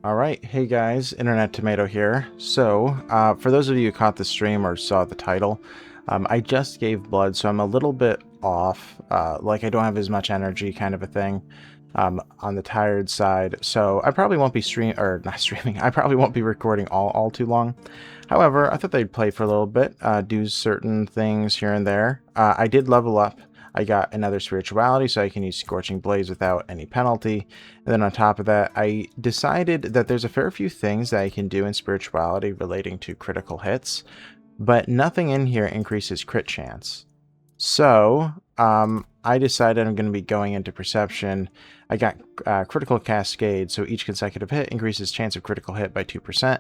Alright, hey guys, Internet Tomato here. So, for those of you who caught the stream or saw the title, I just gave blood, so I'm a little bit off. Like, I don't have as much energy, kind of a thing, on the tired side. So, I probably won't be not streaming, I probably won't be recording all too long. However, I thought they'd play for a little bit, do certain things here and there. I did level up. I got another spirituality, so I can use Scorching Blaze without any penalty. And then on top of that, I decided that there's a fair few things that I can do in spirituality relating to critical hits, but nothing in here increases crit chance. So, I decided I'm going to be going into perception. I got critical cascade, so each consecutive hit increases chance of critical hit by 2%.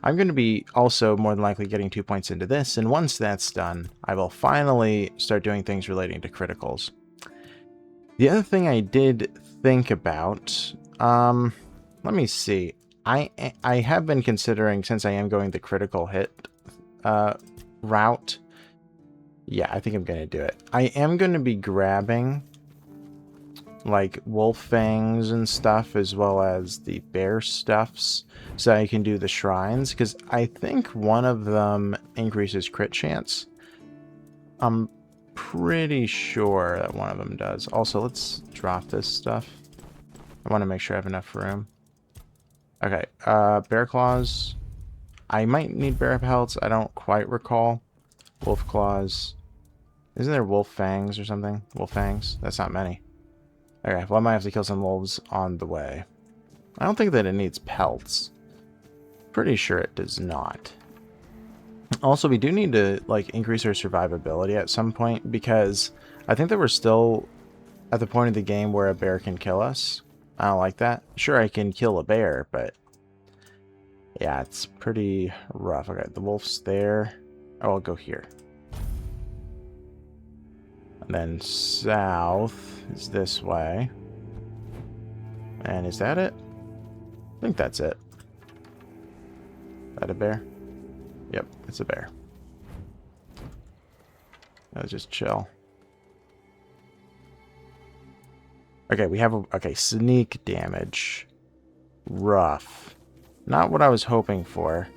I'm going to be also more than likely getting 2 points into this, and once that's done, I will finally start doing things relating to criticals. The other thing I did think about, let me see. I have been considering, since I am going the critical hit route. Yeah, I think I'm going to do it. I am going to be grabbing like wolf fangs and stuff, as well as the bear stuffs, so I can do the shrines, because I think one of them increases crit chance. I'm pretty sure that one of them does. Also, let's drop this stuff. I want to make sure I have enough room. Okay, bear claws. I might need bear pelts. I don't quite recall. Wolf claws. Isn't there wolf fangs or something? Wolf fangs? That's not many. Okay, well I might have to kill some wolves on the way. I don't think that it needs pelts. Pretty sure it does not. Also, we do need to like increase our survivability at some point, because I think that we're still at the point of the game where a bear can kill us. I don't like that. Sure, I can kill a bear, but yeah, it's pretty rough. Okay, the wolf's there. Oh, I'll go here. And then south is this way. And is that it? I think that's it. Is that a bear? Yep, it's a bear. Let's just chill. Okay, we have okay, sneak damage. Rough. Not what I was hoping for.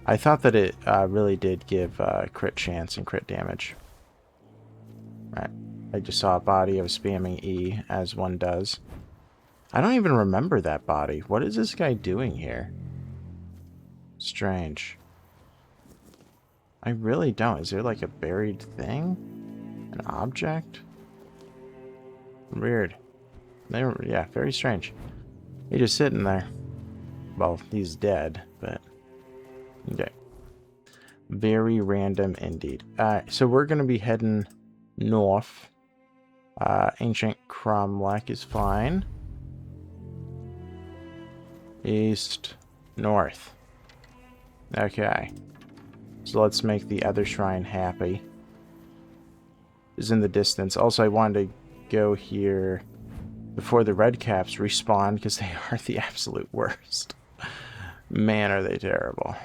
I thought that it really did give crit chance and crit damage. Right. I just saw a body. I was spamming E, as one does. I don't even remember that body. What is this guy doing here? Strange. I really don't. Is there like a buried thing? An object? Weird. Yeah, very strange. He's just sitting there. Well, he's dead, but... Okay. Very random indeed. Alright, so we're going to be heading north. Ancient Cromlech is fine. East, north. Okay. So let's make the other shrine happy. Is in the distance. Also, I wanted to go here before the red caps respawn, because they are the absolute worst. Man, are they terrible.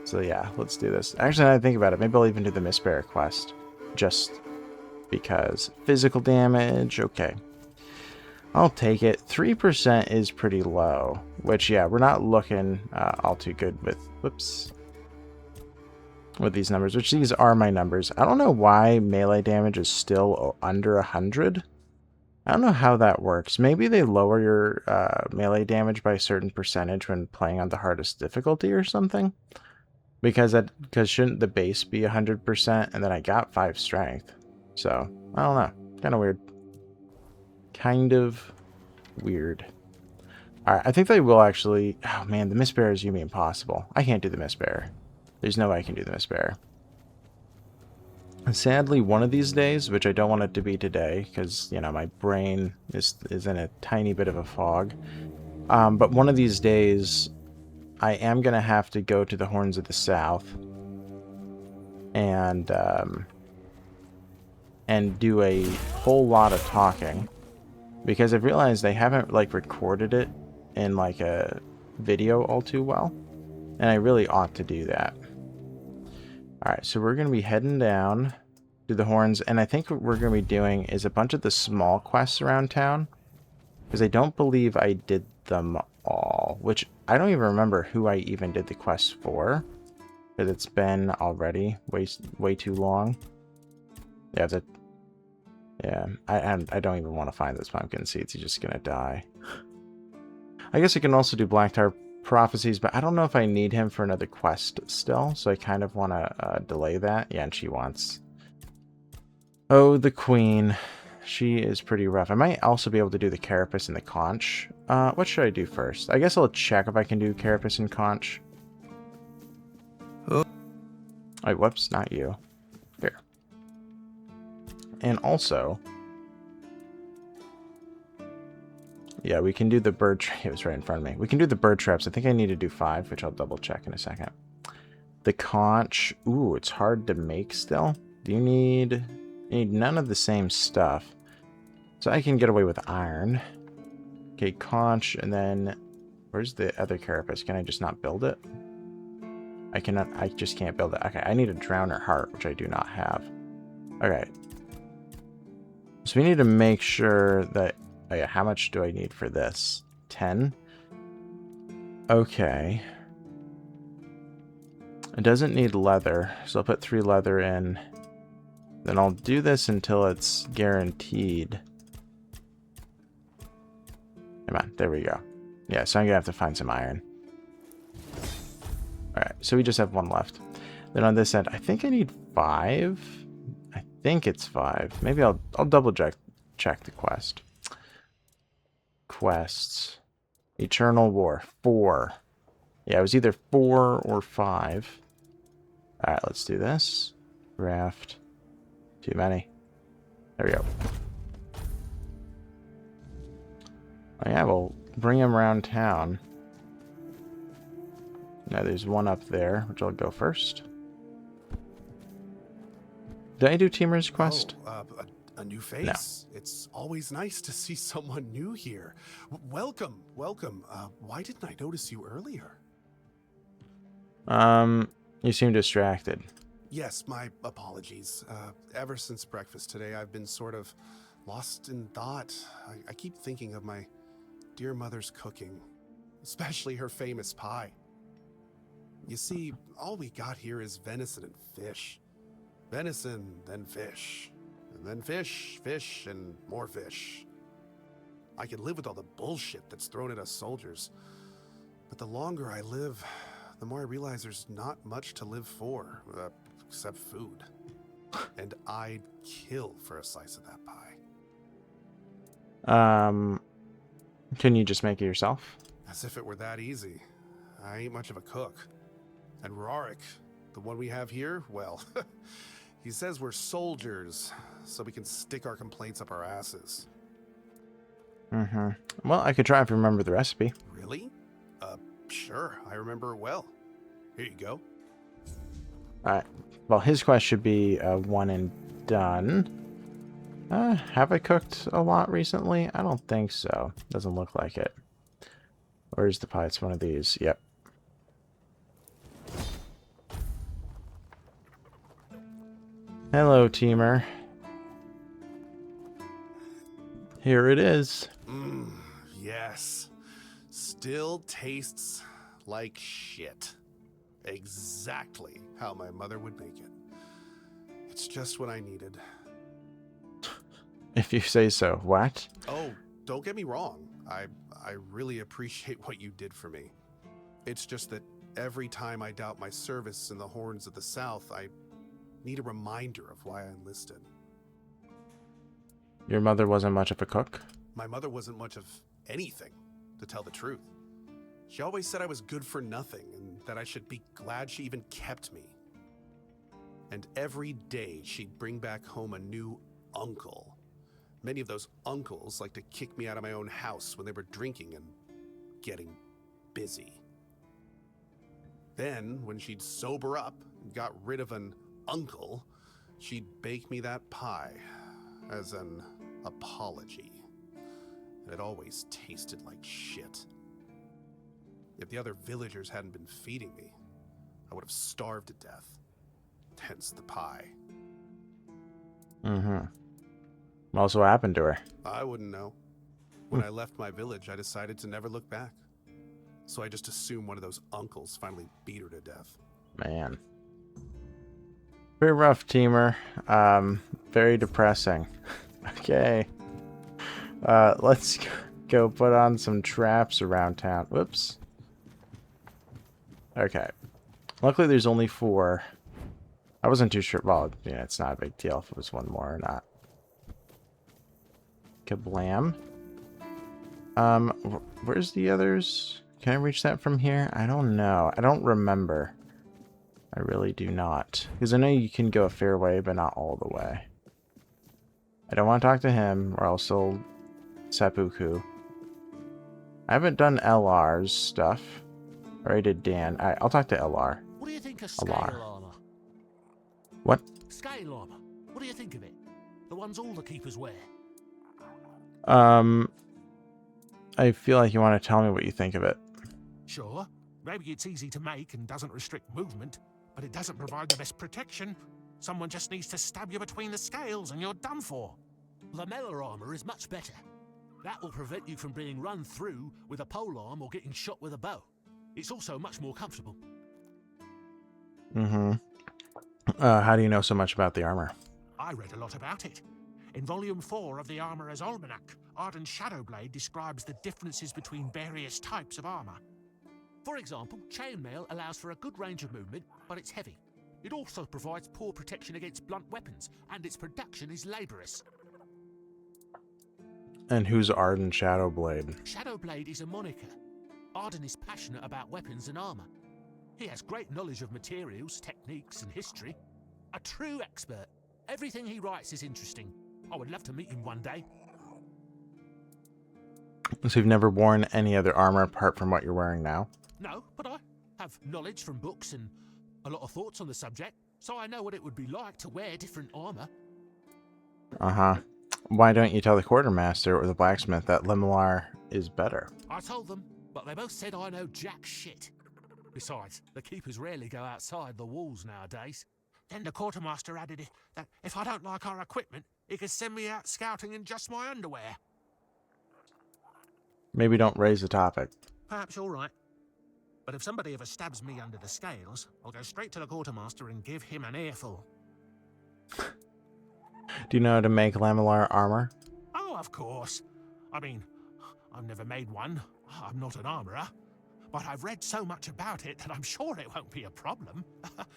So yeah, let's do this. Actually, now that I think about it, maybe I'll even do the Miss Bear quest. Just because. Physical damage, okay. I'll take it. 3% is pretty low. Which, yeah, we're not looking all too good with... Whoops. With these numbers, which these are my numbers. I don't know why melee damage is still under 100. I don't know how that works. Maybe they lower your melee damage by a certain percentage when playing on the hardest difficulty or something. Because shouldn't the base be 100%? And then I got 5 strength. So, I don't know. Kind of weird. Kind of weird. Alright, I think they will actually... Oh man, the Miss Bear is Yumi impossible. I can't do the Miss Bear. There's no way I can do the Miss Bear. Sadly, one of these days, which I don't want it to be today, because, you know, my brain is in a tiny bit of a fog. But one of these days, I am going to have to go to the Horns of the South and do a whole lot of talking, because I've realized they haven't like recorded it in like a video all too well, and I really ought to do that. Alright, so we're going to be heading down to the Horns, and I think what we're going to be doing is a bunch of the small quests around town. Because I don't believe I did them all, which I don't even remember who I even did the quest for. Because it's been already way too long. Yeah, yeah. I don't even want to find those pumpkin seeds. He's just gonna die. I guess I can also do Black Tar Prophecies, but I don't know if I need him for another quest still, so I kind of want to delay that. Yeah, and she wants... Oh, the Queen. She is pretty rough. I might also be able to do the Carapace and the Conch. What should I do first? I guess I'll check if I can do Carapace and Conch. Oh. Wait, whoops, not you. Here. And also... Yeah, we can do the bird trap. It was right in front of me. We can do the bird traps. I think I need to do 5, which I'll double check in a second. The conch. Ooh, it's hard to make still. Do you need... You need none of the same stuff. So I can get away with iron. Okay, conch, and then... Where's the other carapace? Can I just not build it? I cannot... I just can't build it. Okay, I need a drowner heart, which I do not have. Okay. So we need to make sure that... Oh yeah, how much do I need for this? 10? Okay. It doesn't need leather, so I'll put 3 leather in. Then I'll do this until it's guaranteed. Come on, there we go. Yeah, so I'm gonna have to find some iron. Alright, so we just have 1 left. Then on this end, I think I need 5. I think it's 5. Maybe I'll double check the quest. Quests. Eternal War. 4. Yeah, it was either 4 or 5. Alright, let's do this. Raft. Too many. There we go. Oh yeah, we'll bring him around town. Now there's one up there, which I'll go first. Did I do Teamer's quest? Oh, a new face. No. It's always nice to see someone new here. Welcome, welcome. Why didn't I notice you earlier? You seem distracted. Yes, my apologies. Ever since breakfast today, I've been sort of lost in thought. I keep thinking of my dear mother's cooking, especially her famous pie. You see, all we got here is venison and fish. Venison, then fish. And then fish, fish, and more fish. I can live with all the bullshit that's thrown at us soldiers. But the longer I live, the more I realize there's not much to live for, except food. And I'd kill for a slice of that pie. Can you just make it yourself? As if it were that easy. I ain't much of a cook. And Rorik, the one we have here, well, he says we're soldiers, so we can stick our complaints up our asses. Mm-hmm. Well, I could try if you remember the recipe. Really? Sure, I remember it well. Here you go. Alright. Well, his quest should be 1 and done. Have I cooked a lot recently? I don't think so. Doesn't look like it. Where's the pie? It's one of these. Yep. Hello, Teamer. Here it is. Yes. Still tastes like shit. Exactly how my mother would make it. It's just what I needed. If you say so. What? Oh, don't get me wrong. I really appreciate what you did for me. It's just that every time I doubt my service in the Horns of the South, I need a reminder of why I enlisted. Your mother wasn't much of a cook? My mother wasn't much of anything, to tell the truth. She always said I was good for nothing and that I should be glad she even kept me. And every day she'd bring back home a new uncle. Many of those uncles like to kick me out of my own house when they were drinking and getting busy. Then, when she'd sober up and got rid of an uncle, she'd bake me that pie as an apology. And it always tasted like shit. If the other villagers hadn't been feeding me, I would have starved to death. Hence the pie. Mm-hmm. Also, what happened to her? I wouldn't know. When I left my village, I decided to never look back. So I just assumed one of those uncles finally beat her to death. Man. Pretty rough, teamer. Very depressing. Okay. Let's go put on some traps around town. Whoops. Okay. Luckily, there's only 4. I wasn't too sure. Well, yeah, it's not a big deal if it was 1 more or not. Kablam. Where's the others? Can I reach that from here? I don't know. I don't remember. I really do not. Because I know you can go a fair way, but not all the way. I don't want to talk to him, or else he'll seppuku. I haven't done LR's stuff. I already did Dan. I'll talk to LR. What do you think of scale LR. armor? What? Scale armor. What do you think of it? The ones all the keepers wear. I feel like you want to tell me what you think of it. Sure, maybe it's easy to make and doesn't restrict movement, but it doesn't provide the best protection. Someone just needs to stab you between the scales and you're done for. Lamellar armor is much better. That will prevent you from being run through with a polearm or getting shot with a bow. It's also much more comfortable. Mm-hmm. How do you know so much about the armor? I read a lot about it. In Volume 4 of the Armourer's Almanac, Arden Shadowblade describes the differences between various types of armor. For example, chainmail allows for a good range of movement, but it's heavy. It also provides poor protection against blunt weapons, and its production is laborious. And who's Arden Shadowblade? Shadowblade is a moniker. Arden is passionate about weapons and armor. He has great knowledge of materials, techniques, and history. A true expert. Everything he writes is interesting. I would love to meet him one day. So you've never worn any other armor apart from what you're wearing now? No, but I have knowledge from books and a lot of thoughts on the subject, so I know what it would be like to wear different armor. Uh-huh. Why don't you tell the quartermaster or the blacksmith that Lamellar is better? I told them, but they both said I know jack shit. Besides, the keepers rarely go outside the walls nowadays. Then the quartermaster added that if I don't like our equipment, he could send me out scouting in just my underwear. Maybe don't raise the topic. Perhaps you're right. But if somebody ever stabs me under the scales, I'll go straight to the quartermaster and give him an earful. Do you know how to make Lamellar armor? Oh, of course. I mean, I've never made one. I'm not an armorer. But I've read so much about it that I'm sure it won't be a problem.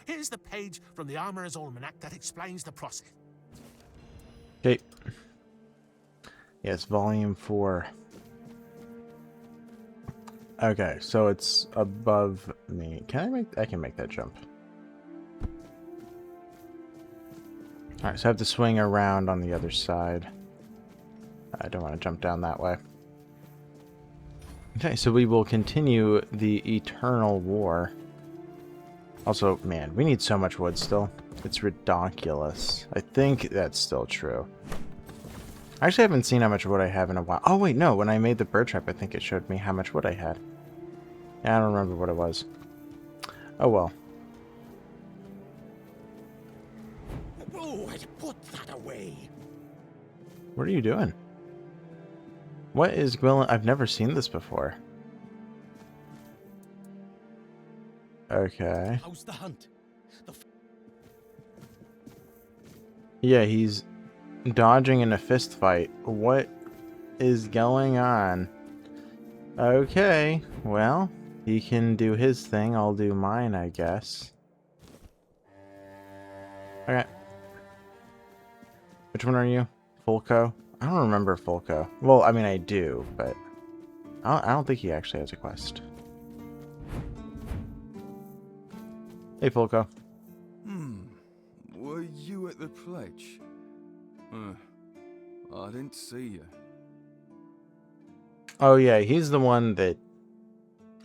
Here's the page from the Armourer's Almanac that explains the process. Okay. Yes, volume 4. Okay, so it's above me. I can make that jump. Alright, so I have to swing around on the other side. I don't want to jump down that way. Okay, so we will continue the Eternal War. Also, man, we need so much wood still. It's ridiculous. I think that's still true. I actually haven't seen how much wood I have in a while. Oh, wait, no. When I made the bird trap, I think it showed me how much wood I had. Yeah, I don't remember what it was. Oh, well. Oh, put that away. What are you doing? What is Gwilyn? I've never seen this before. Okay. How's the hunt? Yeah, he's dodging in a fist fight. What is going on? Okay, well, he can do his thing. I'll do mine, I guess. Okay. Which one are you? Fulco? I don't remember Fulco. Well, I mean, I do, but I don't think he actually has a quest. Hey, Fulco. Were you at the pledge? I didn't see you. Oh, yeah, he's the one that...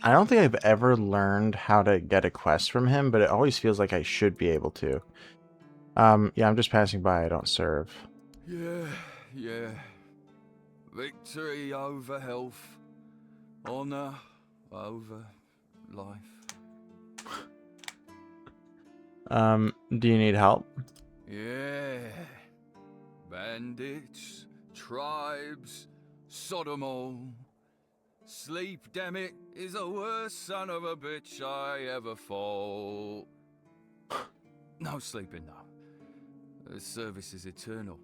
I don't think I've ever learned how to get a quest from him, but it always feels like I should be able to. Yeah, I'm just passing by. I don't serve. Yeah. Victory over health. Honor over life. Do you need help? Yeah. Bandits, tribes, Sod 'em all. Sleep, damn it, is the worst son of a bitch I ever fought. No sleeping, no. The service is eternal.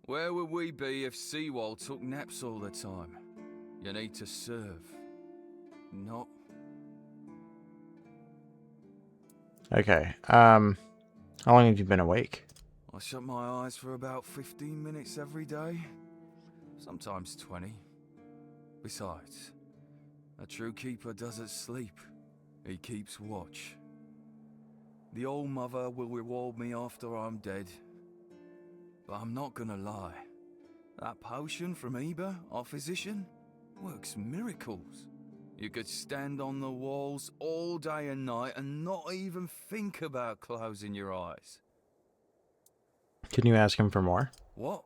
Where would we be if Seawall took naps all the time? You need to serve. Not... Okay, how long have you been awake? I shut my eyes for about 15 minutes every day. Sometimes 20. Besides, a true keeper doesn't sleep. He keeps watch. The old mother will reward me after I'm dead. But I'm not gonna lie. That potion from Eber, our physician, works miracles. You could stand on the walls all day and night and not even think about closing your eyes. Can you ask him for more? What?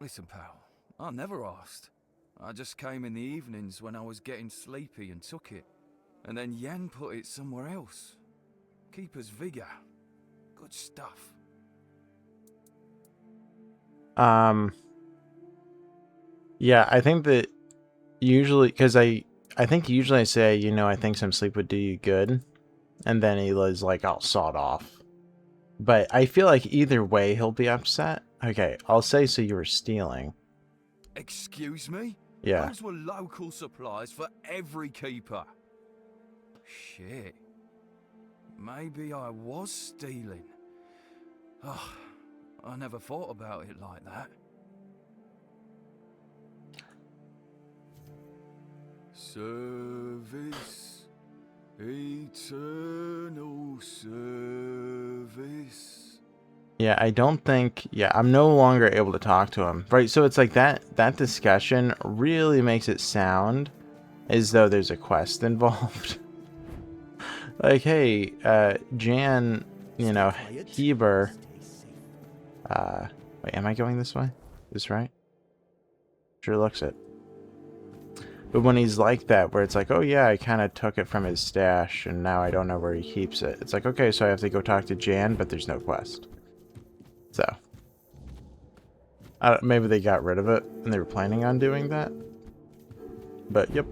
Listen, pal, I never asked. I just came in the evenings when I was getting sleepy and took it. And then Yan put it somewhere else. Keeper's vigor. Good stuff. Yeah, I think that usually, because I think usually I say, you know, I think some sleep would do you good. And then he was like, I'll saw it off. But I feel like either way, he'll be upset. Okay, I'll say, so you were stealing. Excuse me? Yeah. Those were local supplies for every keeper. Shit. Maybe I was stealing. Oh, I never thought about it like that. Service. Eternal service. Yeah, I don't think... Yeah, I'm no longer able to talk to him. Right, so it's like that discussion really makes it sound as though there's a quest involved. Like, hey, Jan, you know, Heber... wait, am I going this way? This right? Sure looks it. But when he's like that, where it's like, oh yeah, I kind of took it from his stash, and now I don't know where he keeps it. It's like, okay, so I have to go talk to Jan, but there's no quest. So, maybe they got rid of it, and they were planning on doing that. But, yep.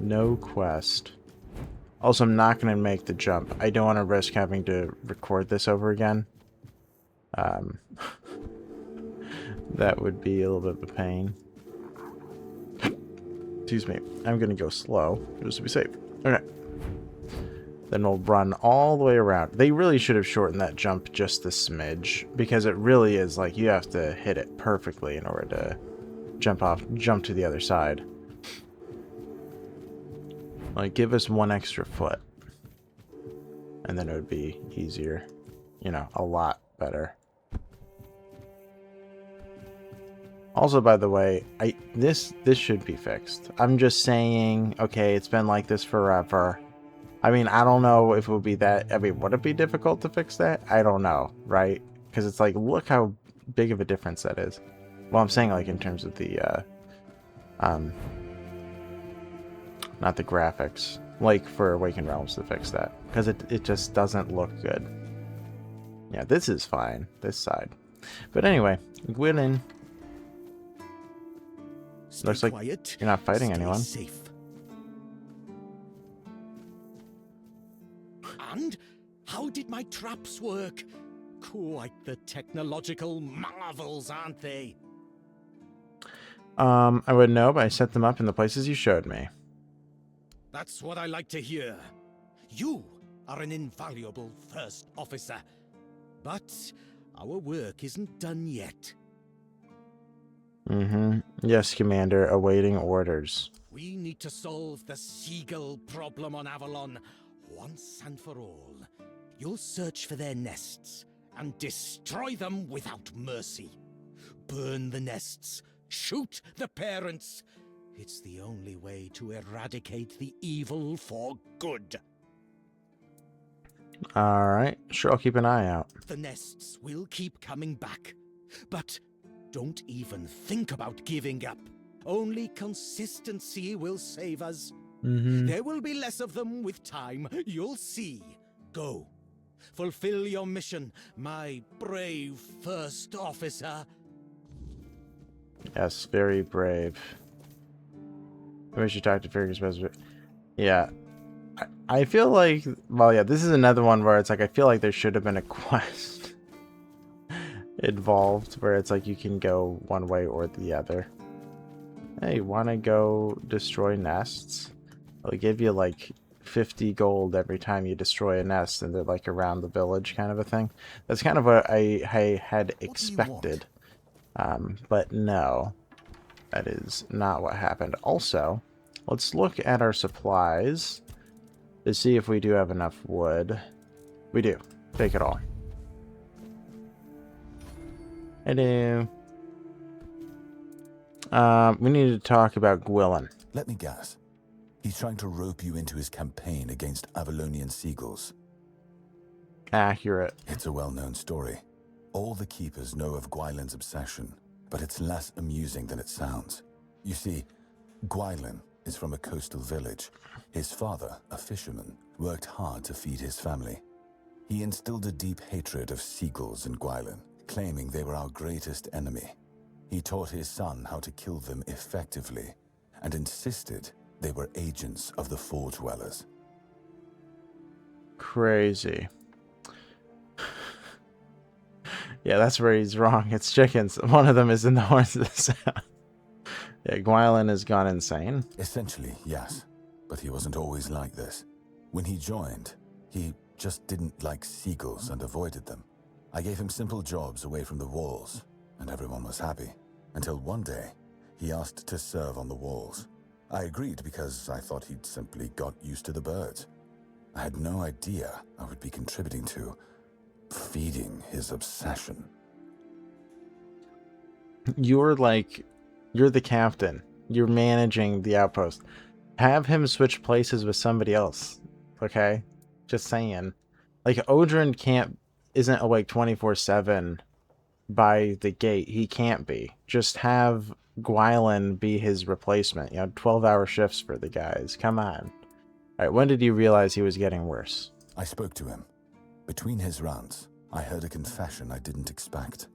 No quest. Also, I'm not going to make the jump. I don't want to risk having to record this over again. That would be a little bit of a pain. Excuse me. I'm going to go slow, just to be safe. Okay. Then we'll run all the way around. They really should have shortened that jump just a smidge, because it really is like you have to hit it perfectly in order to jump to the other side. Like, give us one extra foot, and then it would be easier. You know, a lot better. Also, by the way, this should be fixed. I'm just saying, okay, it's been like this forever. I mean, I don't know if it would be that... I mean, would it be difficult to fix that? I don't know, right? Because it's like, look how big of a difference that is. Well, I'm saying, like, in terms of the, not the graphics. Like, for Awakened Realms to fix that. Because it just doesn't look good. Yeah, this is fine. This side. But anyway, Gwyn. Looks like quiet. You're not fighting anyone. Safe. And how did my traps work? Quite the technological marvels, aren't they? I wouldn't know, but I set them up in the places you showed me. That's what I like to hear. You are an invaluable first officer. But our work isn't done yet. Mm-hmm. Yes, Commander. Awaiting orders. We need to solve the seagull problem on Avalon once and for all. You'll search for their nests and destroy them without mercy. Burn the nests. Shoot the parents. It's the only way to eradicate the evil for good. Alright. Sure, I'll keep an eye out. The nests will keep coming back. But don't even think about giving up. Only consistency will save us. Mm-hmm. There will be less of them with time. You'll see. Go. Fulfill your mission, my brave first officer. Yes, very brave. We should talk to Figure Specific. Yeah. I feel like, well, yeah, this is another one where it's like, I feel like there should have been a quest involved where it's like you can go one way or the other. Hey, wanna go destroy nests? They'll give you like 50 gold every time you destroy a nest, and they're like around the village kind of a thing. That's kind of what I had What do you want? expected. But no, that is not what happened. Also, let's look at our supplies to see if we do have enough wood. We do. Take it all. I do. We need to talk about Gwilyn. Let me guess. He's trying to rope you into his campaign against Avalonian seagulls. Accurate. It's a well-known story. All the keepers know of Gwylyn's obsession, but it's less amusing than it sounds. You see, Gwylyn is from a coastal village. His father, a fisherman, worked hard to feed his family. He instilled a deep hatred of seagulls in Gwylyn, claiming they were our greatest enemy. He taught his son how to kill them effectively, and insisted they were agents of the Forge Dwellers. Crazy. Yeah, that's where he's wrong. It's chickens. One of them is in the horns of the south. Yeah, Gwylyn has gone insane. Essentially, yes. But he wasn't always like this. When he joined, he just didn't like seagulls and avoided them. I gave him simple jobs away from the walls, and everyone was happy. Until one day, he asked to serve on the walls. I agreed because I thought he'd simply got used to the birds. I had no idea I would be contributing to feeding his obsession. You're the captain. You're managing the outpost. Have him switch places with somebody else. Okay? Just saying. Like, Odrin isn't awake 24/7 by the gate. He can't be. Just have Gwylyn be his replacement. 12-hour shifts for the guys. Come on. Alright, when did you realize he was getting worse? I spoke to him. Between his rants, I heard a confession I didn't expect.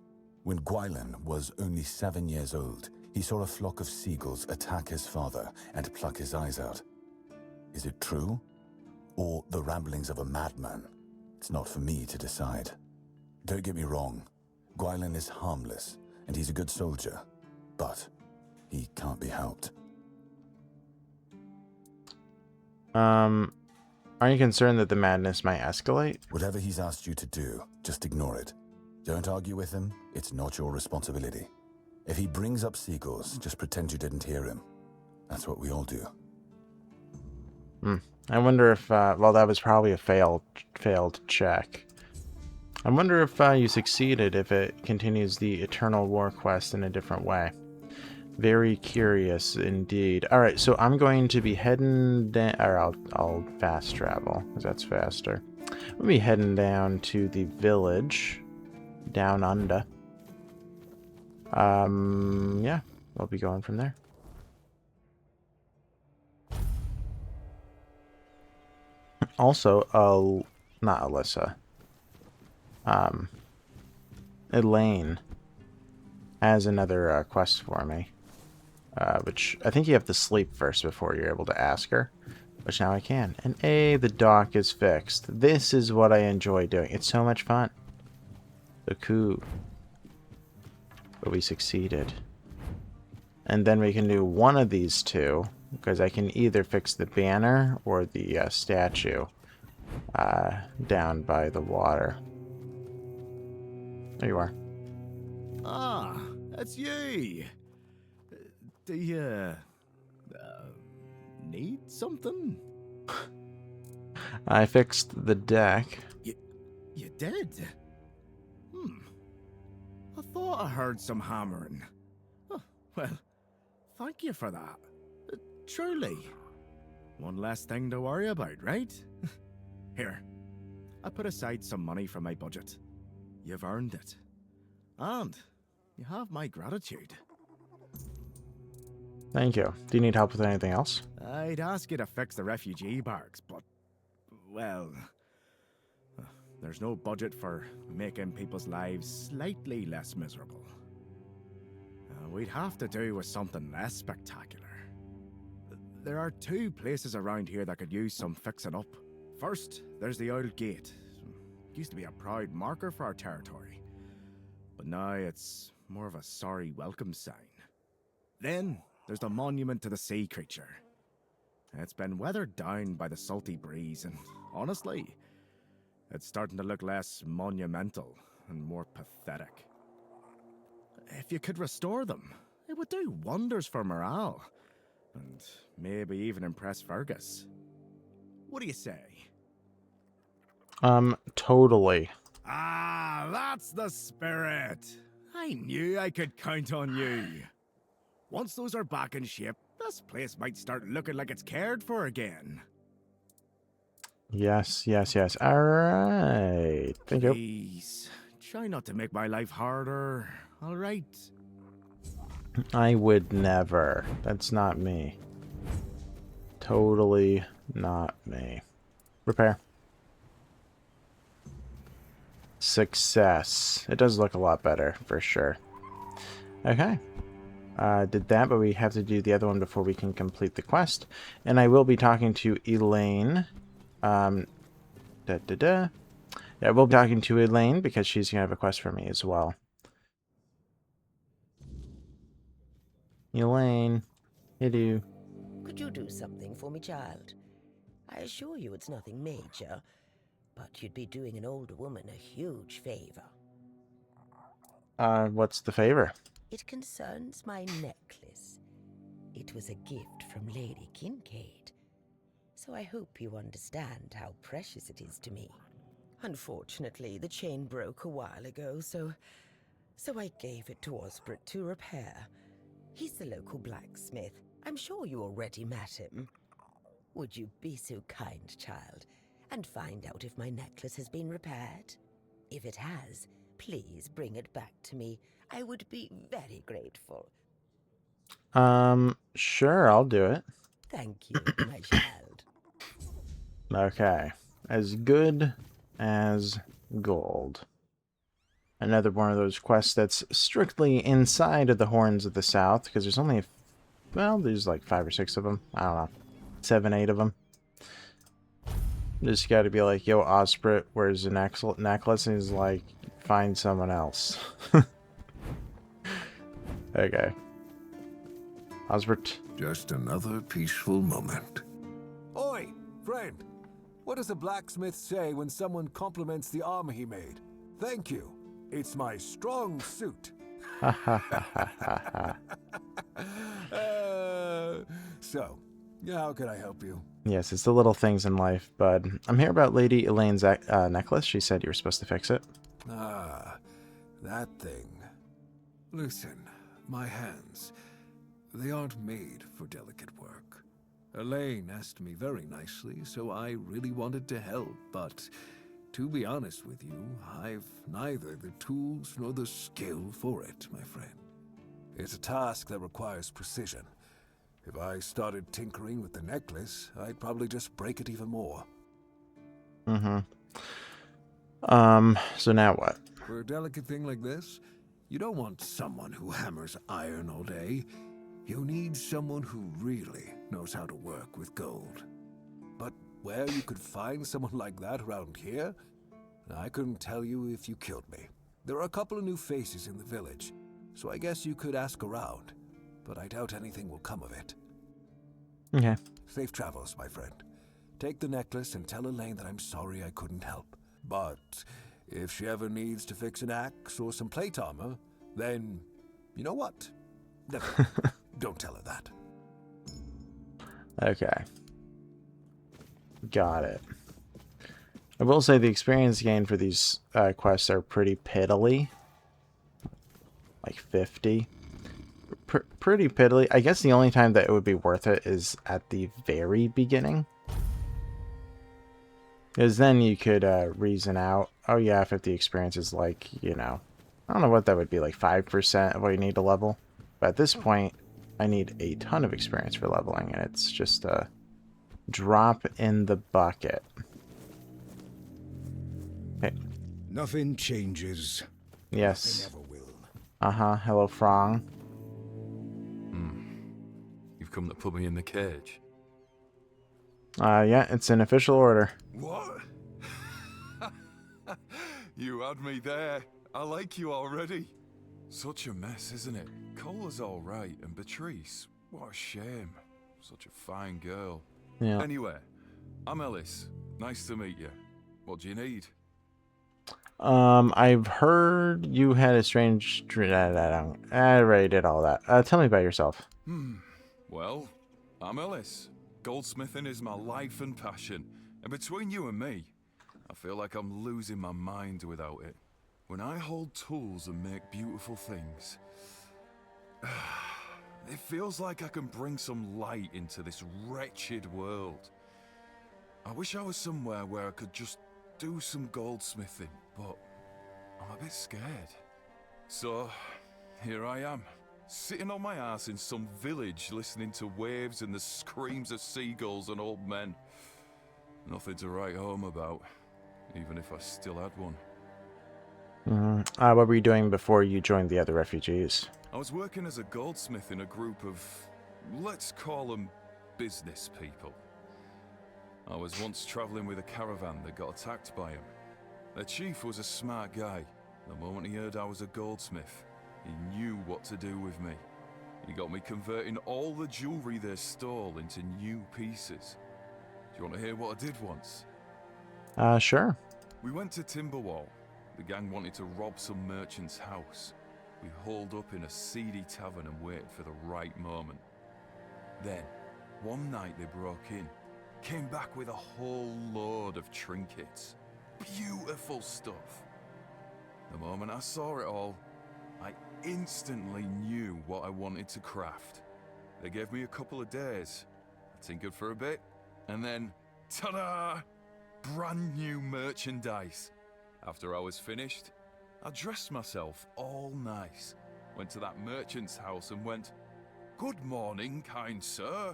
When Gwylyn was only 7 years old, he saw a flock of seagulls attack his father and pluck his eyes out. Is it true? Or the ramblings of a madman? It's not for me to decide. Don't get me wrong. Gwylyn is harmless, and he's a good soldier. But he can't be helped. Are you concerned that the madness might escalate? Whatever he's asked you to do, just ignore it. Don't argue with him. It's not your responsibility. If he brings up seagulls, just pretend you didn't hear him. That's what we all do. I wonder if, well, that was probably a failed check. I wonder if you succeeded, if it continues the Eternal War quest in a different way. Very curious indeed. Alright, so I'm going to be heading down, or I'll fast travel, because that's faster. We'll be heading down to the village, down under. Yeah, we'll be going from there. Also, not Alyssa. Elaine has another quest for me. Which I think you have to sleep first before you're able to ask her. Which now I can. And the dock is fixed. This is what I enjoy doing. It's so much fun. The coup. But we succeeded. And then we can do one of these two. Because I can either fix the banner or the statue down by the water. There you are. Ah, that's you. Do you need something? I fixed the deck. You did? I thought I heard some hammering. Oh, well, thank you for that. Truly. One less thing to worry about, right? Here, I put aside some money from my budget. You've earned it. And you have my gratitude. Thank you. Do you need help with anything else? I'd ask you to fix the refugee barracks, but, well, there's no budget for making people's lives slightly less miserable. we'd have to do with something less spectacular. There are two places around here that could use some fixing up. First, there's the old gate. It used to be a proud marker for our territory, but now it's more of a sorry welcome sign. Then, there's the monument to the sea creature. It's been weathered down by the salty breeze, and honestly, it's starting to look less monumental and more pathetic. If you could restore them, it would do wonders for morale, and maybe even impress Fergus. What do you say? Totally. Ah, that's the spirit! I knew I could count on you. Once those are back in shape, this place might start looking like it's cared for again. Yes, yes, yes. All right. Thank you. Please, try not to make my life harder, alright? I would never. That's not me. Totally not me. Repair. Success. It does look a lot better, for sure. Okay. Did that, but we have to do the other one before we can complete the quest. And I will be talking to Elaine. Yeah, we'll be talking to Elaine because she's going to have a quest for me as well. Elaine. Hello. Could you do something for me, child? I assure you it's nothing major, but you'd be doing an older woman a huge favor. What's the favor? It concerns my necklace. It was a gift from Lady Kincaid, so I hope you understand how precious it is to me. Unfortunately, the chain broke a while ago, so I gave it to Osbert to repair. He's the local blacksmith. I'm sure you already met him. Would you be so kind, child, and find out if my necklace has been repaired? If it has, please bring it back to me. I would be very grateful. Sure, I'll do it. Thank you, my child. Okay. As good as gold. Another one of those quests that's strictly inside of the Horns of the South, because there's only, well, there's like 5 or 6 of them. I don't know. 7, 8 of them. Just gotta be like, yo, Osprey, where's the necklace? And he's like, find someone else. Okay. Osbert. Just another peaceful moment. Oi, friend. What does a blacksmith say when someone compliments the armor he made? Thank you. It's my strong suit. So, how can I help you? Yes, it's the little things in life, bud. I'm here about Lady Elaine's necklace. She said you were supposed to fix it. Ah, that thing. Listen, my hands, they aren't made for delicate work. Elaine asked me very nicely, so I really wanted to help, but to be honest with you, I've neither the tools nor the skill for it, my friend. It's a task that requires precision. If I started tinkering with the necklace, I'd probably just break it even more. Mm-hmm. So now what? For a delicate thing like this, you don't want someone who hammers iron all day. You need someone who really knows how to work with gold. But where you could find someone like that around here, I couldn't tell you if you killed me. There are a couple of new faces in the village, so I guess you could ask around, but I doubt anything will come of it. Okay. Safe travels, my friend. Take the necklace and tell Elaine that I'm sorry I couldn't help. But if she ever needs to fix an axe or some plate armor, then you know what? Never. Don't tell her that. Okay. Got it. I will say the experience gained for these quests are pretty piddly. Like 50. Pretty piddly. I guess the only time that it would be worth it is at the very beginning. Because then you could reason out, oh yeah, 50 experience is like, you know, I don't know what that would be, like 5% of what you need to level. But at this point, I need a ton of experience for leveling, and it's just a drop in the bucket. Okay. Nothing changes. Yes. Nothing ever will. Uh-huh. Hello, Frong. you've come to put me in the cage? Yeah, it's an official order. What? You had me there. I like you already. Such a mess, isn't it? Cola's all right, and Beatrice, what a shame. Such a fine girl. Yeah. Anyway, I'm Ellis. Nice to meet you. What do you need? I've heard you had a strange dream. I already did all that. Tell me about yourself. Well, I'm Ellis. Goldsmithing is my life and passion. And between you and me, I feel like I'm losing my mind without it. When I hold tools and make beautiful things, it feels like I can bring some light into this wretched world. I wish I was somewhere where I could just do some goldsmithing, but I'm a bit scared. So, here I am, sitting on my ass in some village listening to waves and the screams of seagulls and old men. Nothing to write home about, even if I still had one. What were you doing before you joined the other refugees? I was working as a goldsmith in a group of, let's call them business people. I was once traveling with a caravan that got attacked by him. Their chief was a smart guy. The moment he heard I was a goldsmith, he knew what to do with me. He got me converting all the jewelry they stole into new pieces. Do you want to hear what I did once? Sure. We went to Timberwall. The gang wanted to rob some merchant's house. We holed up in a seedy tavern and waited for the right moment. Then, one night they broke in, came back with a whole load of trinkets. Beautiful stuff. The moment I saw it all, I instantly knew what I wanted to craft. They gave me a couple of days. I tinkered for a bit, and then, ta-da! Brand new merchandise. After I was finished, I dressed myself all nice, went to that merchant's house and went, "Good morning, kind sir.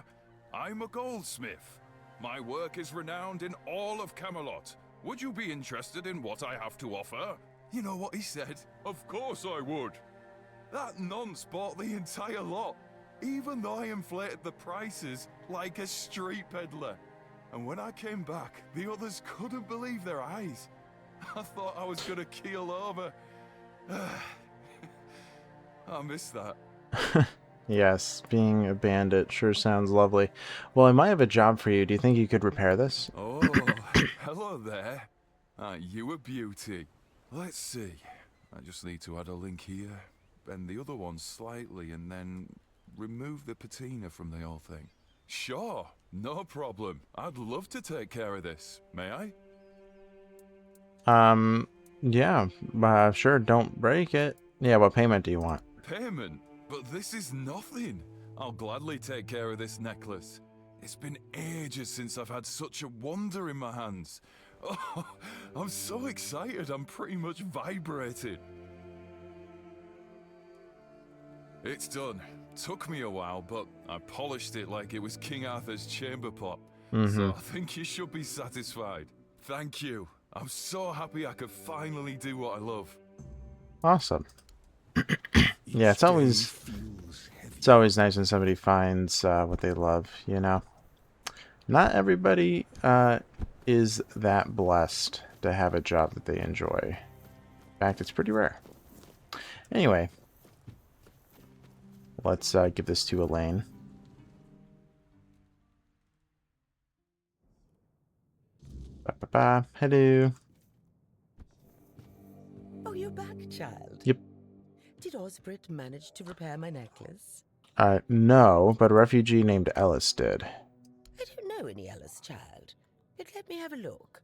I'm a goldsmith. My work is renowned in all of Camelot. Would you be interested in what I have to offer?" You know what he said? "Of course I would." That nonce bought the entire lot, even though I inflated the prices like a street peddler. And when I came back, the others couldn't believe their eyes. I thought I was gonna keel over. I miss that. Yes, being a bandit sure sounds lovely. Well, I might have a job for you. Do you think you could repair this? Oh, hello there. Aren't you a beauty? Let's see. I just need to add a link here, bend the other one slightly, and then remove the patina from the whole thing. Sure, no problem. I'd love to take care of this. May I? Yeah, sure, don't break it. Yeah, what payment do you want? Payment? But this is nothing. I'll gladly take care of this necklace. It's been ages since I've had such a wonder in my hands. Oh, I'm so excited, I'm pretty much vibrating. It's done. Took me a while, but I polished it like it was King Arthur's chamber pot. So I think you should be satisfied. Thank you. I'm so happy I could finally do what I love. Awesome. Yeah, it's always nice when somebody finds what they love, you know. Not everybody is that blessed to have a job that they enjoy. In fact, it's pretty rare. Anyway, let's give this to Elaine. Ba-ba-ba. Hello. Oh, you're back, child. Yep. Did Osbert manage to repair my necklace? No, but a refugee named Ellis did. I don't know any Ellis, child. But let me have a look.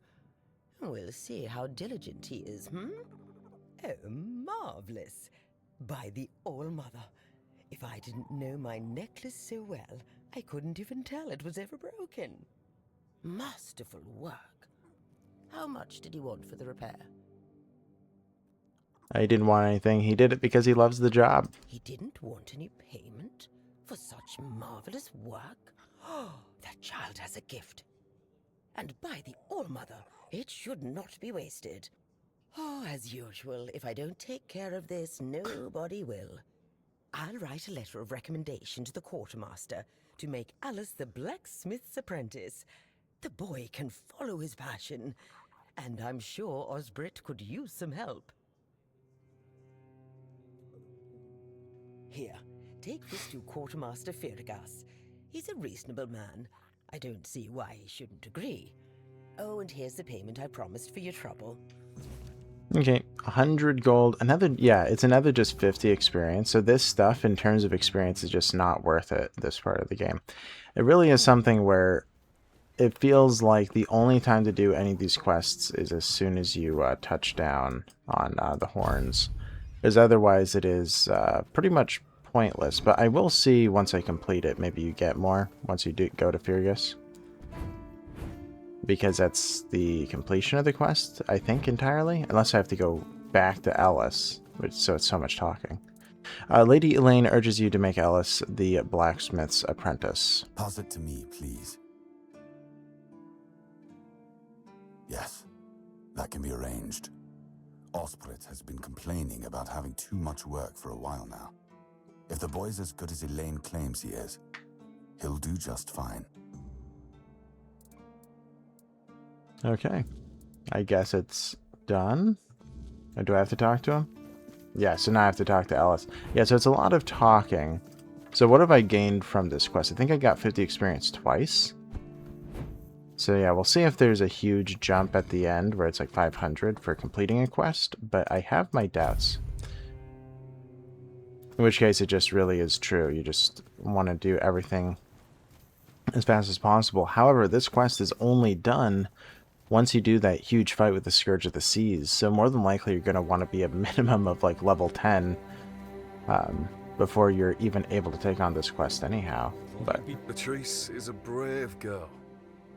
We'll see how diligent he is, Oh, marvelous. By the All-Mother, if I didn't know my necklace so well, I couldn't even tell it was ever broken. Masterful work. How much did he want for the repair? He didn't want anything. He did it because he loves the job. He didn't want any payment for such marvelous work? Oh, that child has a gift. And by the All-Mother, it should not be wasted. Oh, as usual, if I don't take care of this, nobody will. I'll write a letter of recommendation to the quartermaster to make Alice the blacksmith's apprentice. The boy can follow his passion, and I'm sure Osbrit could use some help. Here, take this to Quartermaster Firgas. He's a reasonable man. I don't see why he shouldn't agree. Oh, and here's the payment I promised for your trouble. Okay, 100 gold. It's another just 50 experience. So this stuff, in terms of experience, is just not worth it, this part of the game. It really is something where it feels like the only time to do any of these quests is as soon as you touch down on the horns. Because otherwise it is pretty much pointless. But I will see once I complete it, maybe you get more once you do go to Firgas. Because that's the completion of the quest, I think, entirely. Unless I have to go back to Alice, so it's so much talking. Lady Elaine urges you to make Alice the blacksmith's apprentice. Pass it to me, please. Yes, that can be arranged. Osbrit has been complaining about having too much work for a while now. If the boy's as good as Elaine claims he is, he'll do just fine. Okay. I guess it's done. Or do I have to talk to him? Yeah, so now I have to talk to Alice. Yeah, so it's a lot of talking. So what have I gained from this quest? I think I got 50 experience twice. So yeah, we'll see if there's a huge jump at the end where it's like 500 for completing a quest, but I have my doubts. In which case it just really is true. You just want to do everything as fast as possible. However, this quest is only done once you do that huge fight with the Scourge of the Seas, so more than likely you're going to want to be a minimum of like level 10 before you're even able to take on this quest anyhow. But Patrice is a brave girl.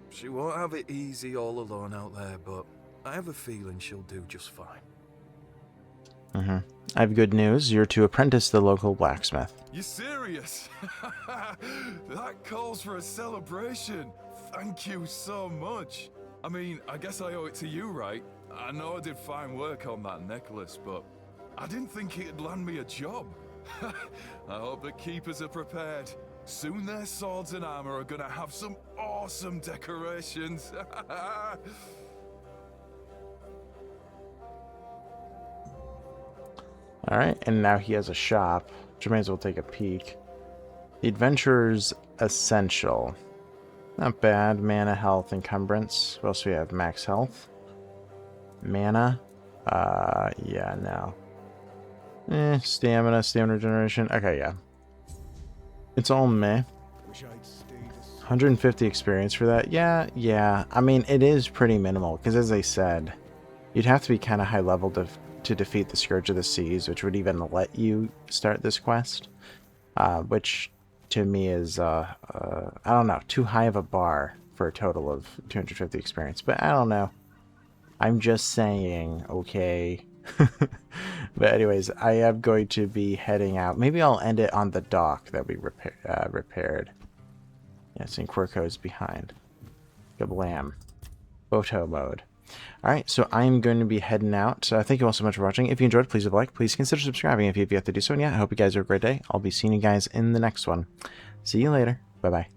She won't have it easy all alone out there, but I have a feeling she'll do just fine. I have good news. You're to apprentice the local blacksmith. You serious? That calls for a celebration. Thank you so much. I mean, I guess I owe it to you, right? I know I did fine work on that necklace, but I didn't think it'd land me a job. I hope the keepers are prepared. Soon their swords and armor are gonna have some awesome decorations. Alright, and now he has a shop, which I may as well take a peek. The Adventurer's Essential. Not bad. Mana, health, encumbrance. What else do we have? Max health. Mana. Yeah, no. Stamina regeneration. Okay, yeah. It's all meh. 150 experience for that. Yeah. I mean, it is pretty minimal, because as I said, you'd have to be kind of high level to defeat the Scourge of the Seas, which would even let you start this quest. Which to me is, I don't know, too high of a bar for a total of 250 experience. But I don't know. I'm just saying, okay. But anyways, I am going to be heading out. Maybe I'll end it on the dock that we repaired. Yes, and Quirko's behind. Gablam. Photo mode. Alright, so I'm going to be heading out. Thank you all so much for watching. If you enjoyed, please leave a like. Please consider subscribing if you've yet to do so. And yeah, I hope you guys have a great day. I'll be seeing you guys in the next one. See you later. Bye-bye.